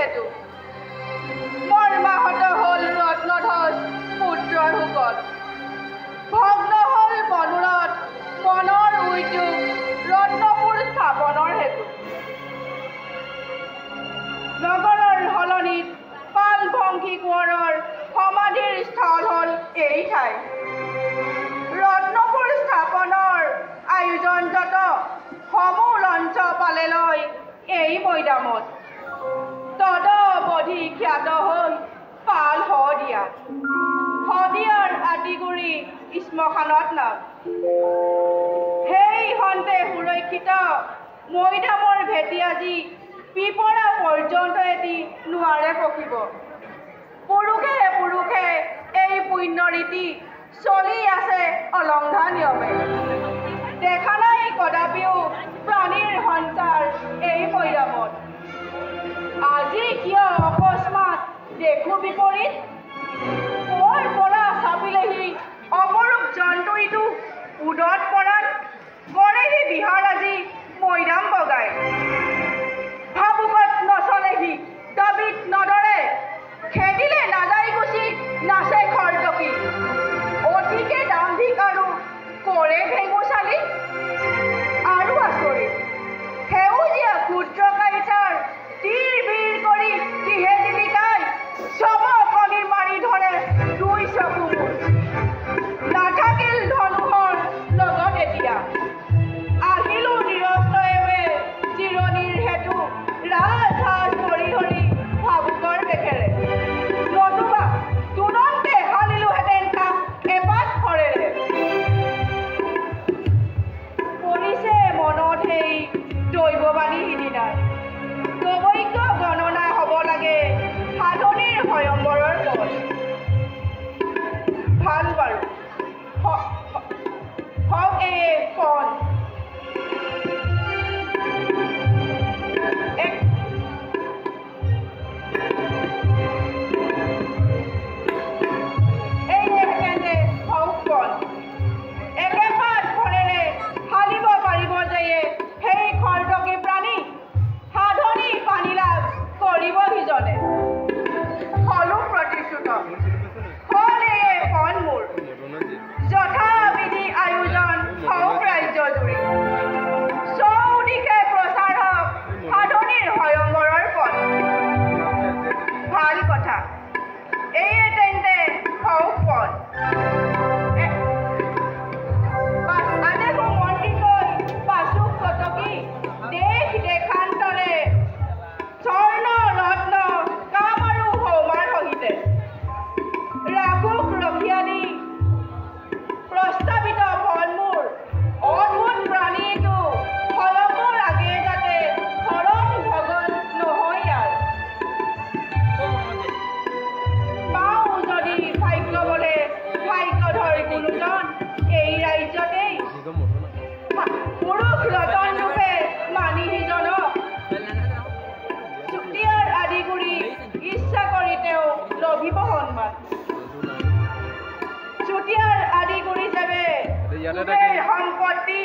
হেতু মৰ্মাহত হ'ল ৰত্নধ্বজ পুত্ৰৰ শোকত ভগ্ন হ'ল মনোৰথ মনৰ উদ্যোগ ৰত্নপুৰ স্থাপনৰ হেতু নগৰৰ সলনিত পালভংশী কোঁৱৰৰ সমাধিৰ স্থল হ'ল এই ঠাই ৰত্নপুৰ স্থাপনৰ আয়োজন যত সমূহ লঞ্চ পালে লৈ এই মৈদামত তদৱধি খ্যাত হ'ল পাল শদিয়াৰ আদিগুৰি শ্মশানত নাম সেই হন্তে সুৰক্ষিত মৈদামৰ ভেটি আজি পিপৰা পৰ্যন্ত এটি নোৱাৰে পকিব পুৰুষে পুৰুষে এই পুণ্য ৰীতি চলি আছে অলংঘা নিয়মে দেখা নাই কদাপিও প্ৰাণীৰ সঞ্চাৰ এই মৈদামত আজি কিয় অকস্মাত দেখো বিপৰীত কৰ পৰা চাপিলেহি অপৰূপ জন্তু ইটো উদত পৰাণ কৰেহি বিহাৰ আজি মৈদাম বগাই ভাবুকত নচলেহি দাবিত নদৰে খেদিলে নাযায় গুচি নাচে খৰতকী অতিকে দাম্ভিক আৰু কৰে ভেঙুচালি আৰু আচৰিত সেউজীয়া ক্ষুদ্ৰকাৰিতাৰ তীৰ ভিৰ কৰি কিহে জিলিকাই চমকনি মাৰি ধৰে দুই চকু মোৰ নাথাকিল ধনুষৰ লগত এতিয়া আহিলো নিৰস্তয়ে চিৰণিৰ হেতু ৰাজহাঁজ ধৰি ধৰি ভাবুকৰ দেখেৰে নতুবা তুৰন্তে হালিলোহেঁতেন তাক এপাত খৰেৰে পৰিছে মনত সেই দৈৱবাণী সিদিনাৰ দৈৱজ্ঞ গণনা হ'ব লাগে সাধনীৰ স্বয়ম্বৰৰ পথ ভাল বাৰু হওক এই কণ একেপাত খৰেৰে হালিব পাৰিব যে সেই খৰতকী প্ৰাণী সাধনী পানী লাভ কৰিব সিজনে হলো প্ৰতিশ্ৰুত হ'ল এই ফল মোৰ যথাবিধি আয়োজন হওক ৰাজ্য জুৰি চৌদিশে প্ৰচাৰ হওক সাধনীৰ স্বয়ম্বৰৰ পথ ভাল কথা এইয়ে তেন্তে হওক পথ দেশ দেশান্তৰে স্বৰ্ণ ৰত্ন কাম আৰু সৌমাৰ সহিতে ৰাঘুক ৰখিয়ালি প্ৰস্তাৱিত ফল মোৰ অদ্ভুত প্ৰাণীটো ফলমৰ আগে যাতে শৰণ ভগন নহয় ইয়াৰ পাওঁ যদি ভাগ্য বলে ভাগ্যধৰ কোনোজন এই ৰাজ্যতেই পুৰুষ ৰতন ৰূপে মানি সিজনক চুতীয়াৰ আদিগুৰি ইচ্ছা কৰি তেওঁ লভিব সন্মান চুতীয়াৰ আদিগুৰি যাবে সম্পত্তি